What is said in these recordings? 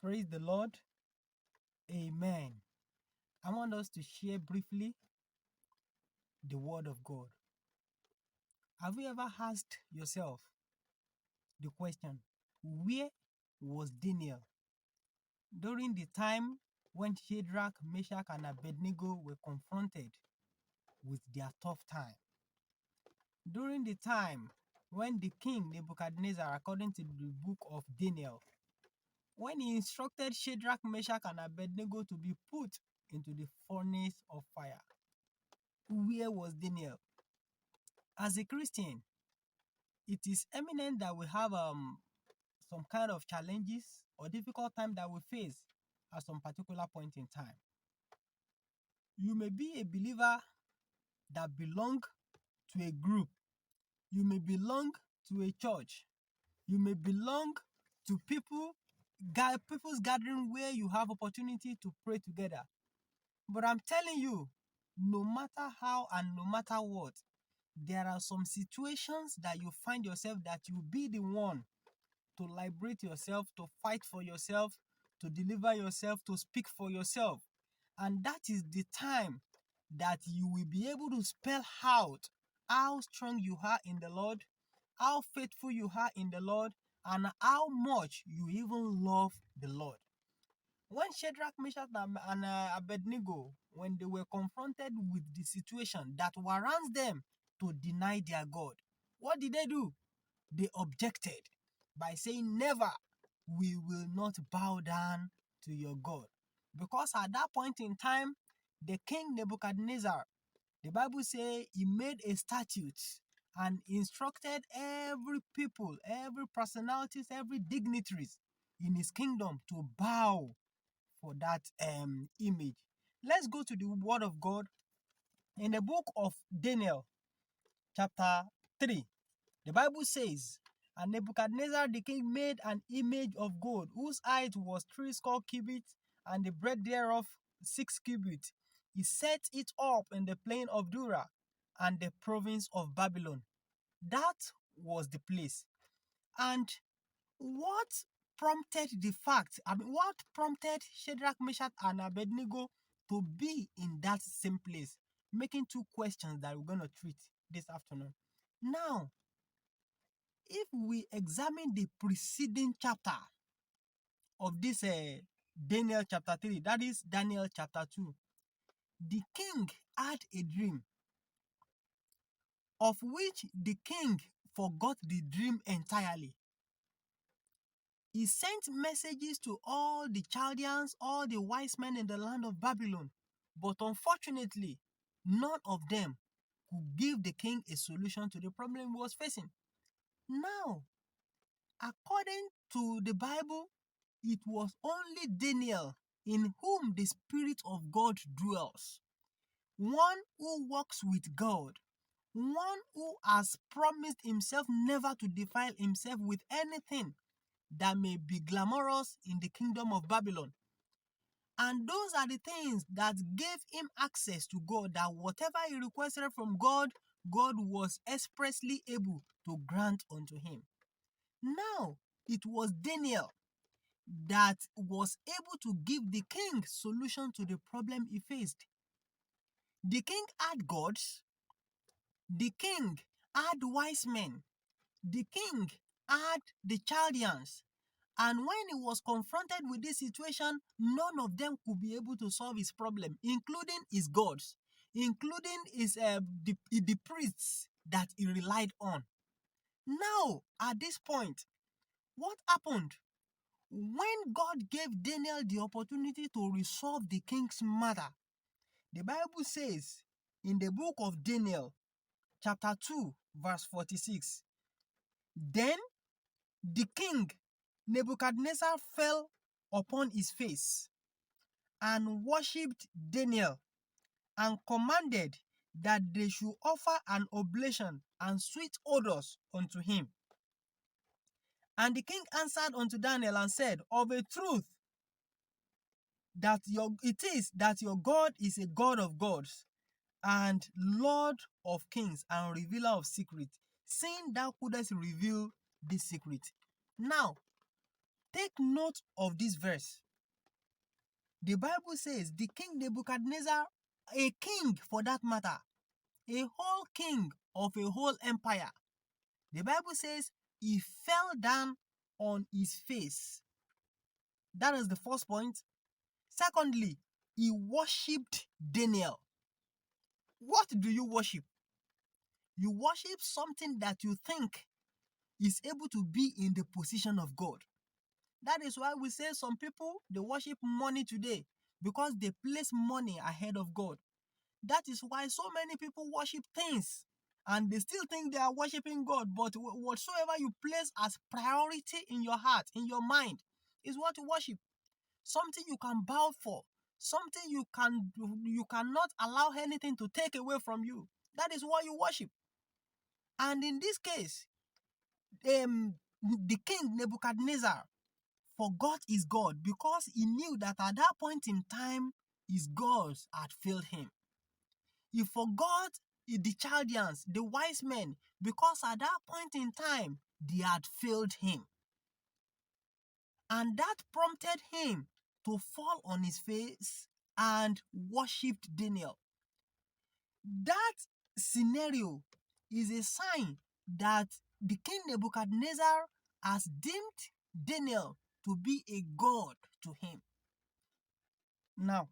Praise the Lord. Amen. I want us to share briefly the Word of God. Have you ever asked yourself the question, where was Daniel during the time when Shadrach, Meshach, and Abednego were confronted with their tough time? During the time when the king Nebuchadnezzar, according to the book of Daniel, when he instructed Shadrach, Meshach, and Abednego to be put into the furnace of fire, where was Daniel? As a Christian, it is eminent that we have some kind of challenges or difficult time that we face at some particular point in time. You may be a believer that belong to a group. You may belong to a church. You may belong to people's gathering where you have opportunity to pray together. But I'm telling you, no matter how and no matter what, there are some situations that you find yourself that you be the one to liberate yourself, to fight for yourself, to deliver yourself, to speak for yourself. And that is the time that you will be able to spell out how strong you are in the Lord, how faithful you are in the Lord, and how much you even love the Lord. When Shadrach, Meshach, and Abednego, when they were confronted with the situation that warrants them to deny their God, what did they do? They objected by saying, never, we will not bow down to your God. Because at that point in time, the king Nebuchadnezzar, the Bible says he made a statute and instructed every people, every personalities, every dignitaries in his kingdom to bow for that image. Let's go to the word of God in the book of Daniel, chapter 3. The Bible says, and Nebuchadnezzar the king made an image of gold, whose height was 60 cubits, and the breadth thereof 6 cubits. He set it up in the plain of Dura and the province of Babylon. That was the place. And what what prompted Shadrach, Meshach, and Abednego to be in that same place? Making two questions that we're going to treat this afternoon. Now, if we examine the preceding chapter of this Daniel chapter 3, that is Daniel chapter 2, the king had a dream of which the king forgot the dream entirely. He sent messages to all the Chaldeans, all the wise men in the land of Babylon, but unfortunately, none of them could give the king a solution to the problem he was facing. Now, according to the Bible, it was only Daniel in whom the Spirit of God dwells. One who walks with God. One who has promised himself never to defile himself with anything that may be glamorous in the kingdom of Babylon. And those are the things that gave him access to God, that whatever he requested from God, God was expressly able to grant unto him. Now, it was Daniel that was able to give the king solution to the problem he faced. The king had gods, the king had wise men, the king had the Chaldeans, and when he was confronted with this situation, none of them could be able to solve his problem, including his gods, including the priests that he relied on. Now, at this point, what happened? When God gave Daniel the opportunity to resolve the king's matter, the Bible says in the book of Daniel, chapter 2, verse 46, then the king Nebuchadnezzar fell upon his face and worshipped Daniel and commanded that they should offer an oblation and sweet odors unto him. And the king answered unto Daniel and said, of a truth, it is that your God is a God of gods and Lord of kings and revealer of secrets, seeing thou couldst reveal this secret. Now, Take note of this verse. The Bible says the king Nebuchadnezzar, a king for that matter, a whole king of a whole empire, the Bible says he fell down on his face. That is the first point. Secondly, he worshipped Daniel. What do you worship? You worship something that you think is able to be in the position of God. That is why we say some people, they worship money today because they place money ahead of God. That is why so many people worship things and they still think they are worshiping God. But whatsoever you place as priority in your heart, in your mind, is what you worship. Something you can bow for, something you cannot allow anything to take away from you. That is what you worship. And in this case, the king Nebuchadnezzar forgot his God because he knew that at that point in time, his gods had failed him. He forgot the Chaldeans, the wise men, because at that point in time, they had failed him. And that prompted him to fall on his face and worshipped Daniel. That scenario is a sign that the king Nebuchadnezzar has deemed Daniel to be a god to him. Now,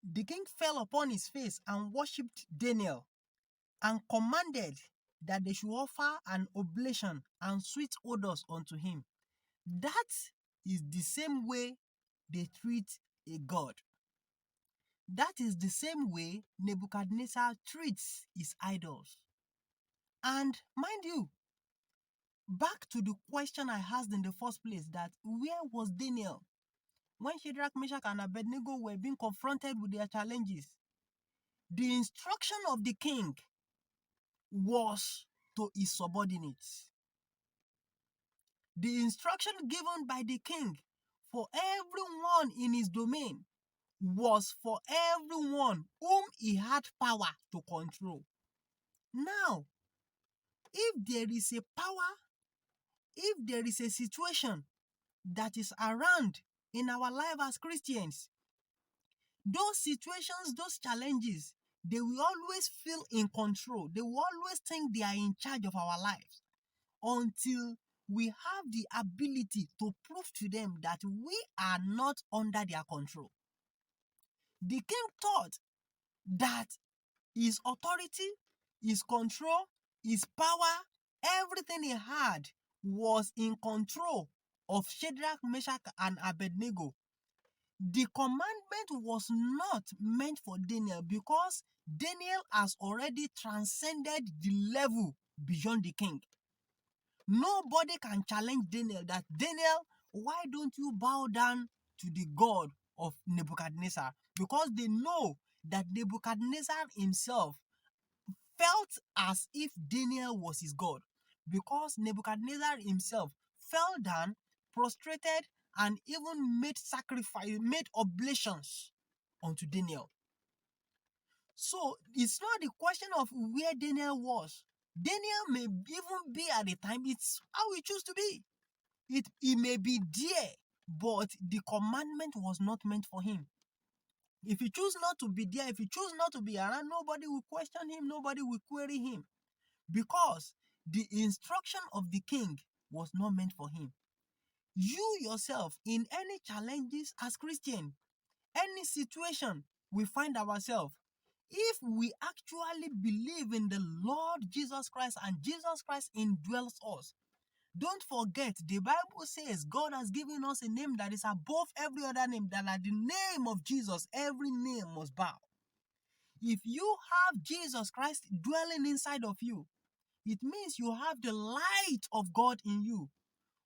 the king fell upon his face and worshipped Daniel and commanded that they should offer an oblation and sweet odors unto him. That is the same way they treat a god. That is the same way Nebuchadnezzar treats his idols. And mind you, back to the question I asked in the first place, that where was Daniel when Shadrach, Meshach, and Abednego were being confronted with their challenges? The instruction of the king was to his subordinates. The instruction given by the king for everyone in his domain was for everyone whom he had power to control. Now, if there is a power, if there is a situation that is around in our life as Christians, those situations, those challenges, they will always feel in control. They will always think they are in charge of our lives until we have the ability to prove to them that we are not under their control. The king thought that his authority, his control, his power, everything he had was in control of Shadrach, Meshach, and Abednego. The commandment was not meant for Daniel because Daniel has already transcended the level beyond the king. Nobody can challenge Daniel that, Daniel, why don't you bow down to the God of Nebuchadnezzar? Because they know that Nebuchadnezzar himself felt as if Daniel was his God. Because Nebuchadnezzar himself fell down, prostrated, and even made oblations unto Daniel. So it's not the question of where Daniel was. Daniel may even be at the time, it's how he chose to be. He may be there, but the commandment was not meant for him. If he choose not to be there, if he choose not to be around, nobody will question him, nobody will query him. Because the instruction of the king was not meant for him. You yourself, in any challenges as Christian, any situation we find ourselves, if we actually believe in the Lord Jesus Christ and Jesus Christ indwells us, don't forget, the Bible says God has given us a name that is above every other name, that at the name of Jesus, every name must bow. If you have Jesus Christ dwelling inside of you, it means you have the light of God in you,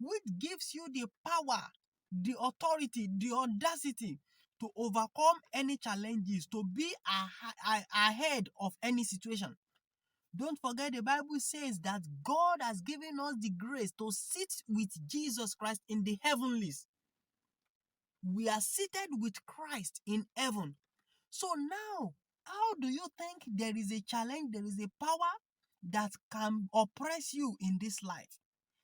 which gives you the power, the authority, the audacity to overcome any challenges, to be ahead of any situation. Don't forget, the Bible says that God has given us the grace to sit with Jesus Christ in the heavenlies. We are seated with Christ in heaven. So now, how do you think there is a challenge, there is a power that can oppress you in this life?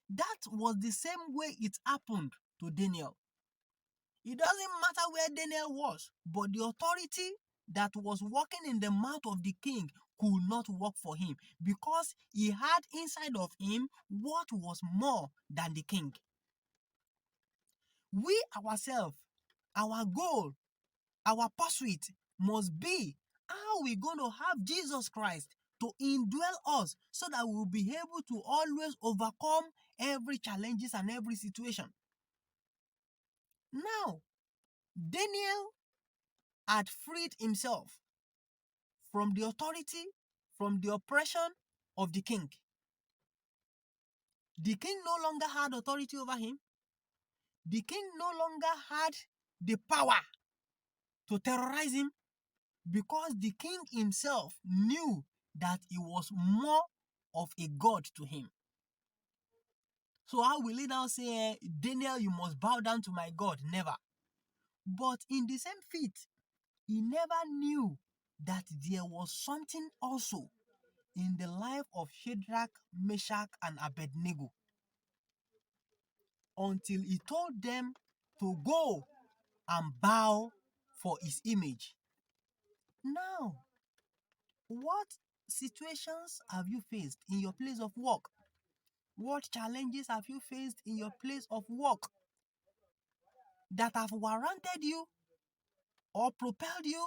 That was the same way it happened to Daniel. It doesn't matter where Daniel was, but the authority that was working in the mouth of the king could not work for him because he had inside of him what was more than the king. We ourselves, our goal, our pursuit must be how we going to have Jesus Christ to indwell us so that we will be able to always overcome every challenges and every situation. Now, Daniel had freed himself from the authority, from the oppression of the king. The king no longer had authority over him. The king no longer had the power to terrorize him because the king himself knew that he was more of a god to him. So how will he now say, Daniel, you must bow down to my God? Never. But in the same feat, he never knew that there was something also in the life of Shadrach, Meshach, and Abednego until he told them to go and bow for his image. Now, what situations have you faced in your place of work? What challenges have you faced in your place of work that have warranted you or propelled you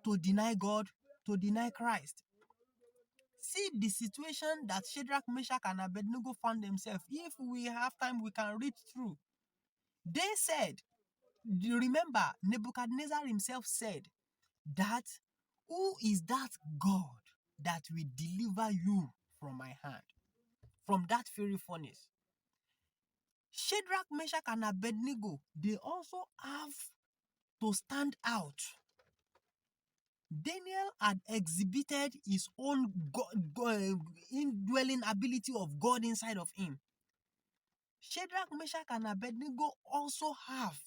to deny God, to deny Christ? See the situation that Shadrach, Meshach, and Abednego found themselves. If we have time, we can read through. They said, do you remember, Nebuchadnezzar himself said that, who is that God that will deliver you from my hand, from that fiery furnace? Shadrach, Meshach, and Abednego, they also have to stand out. Daniel had exhibited his own indwelling ability of God inside of him. Shadrach, Meshach, and Abednego also have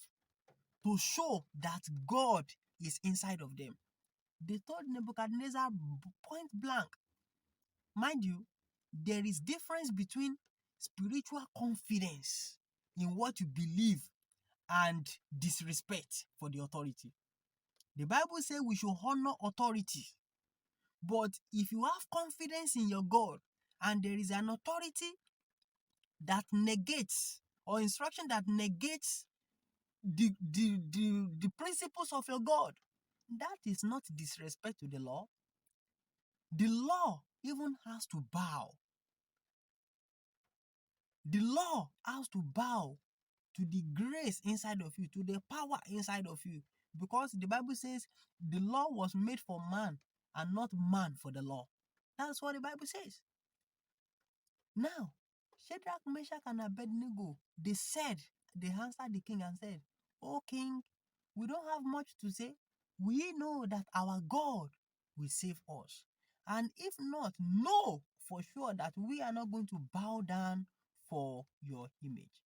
to show that God is inside of them. They told Nebuchadnezzar point blank, mind you, there is difference between spiritual confidence in what you believe and disrespect for the authority. The Bible says we should honor authority. But if you have confidence in your God and there is an authority that negates or instruction that negates the principles of your God, that is not disrespect to the law. The law even has to bow. The law has to bow to the grace inside of you, to the power inside of you. Because the Bible says the law was made for man and not man for the law. That's what the Bible says. Now, Shadrach, Meshach, and Abednego, they answered the king and said, "O king, we don't have much to say. We know that our God will save us. And if not, know for sure that we are not going to bow down for your image."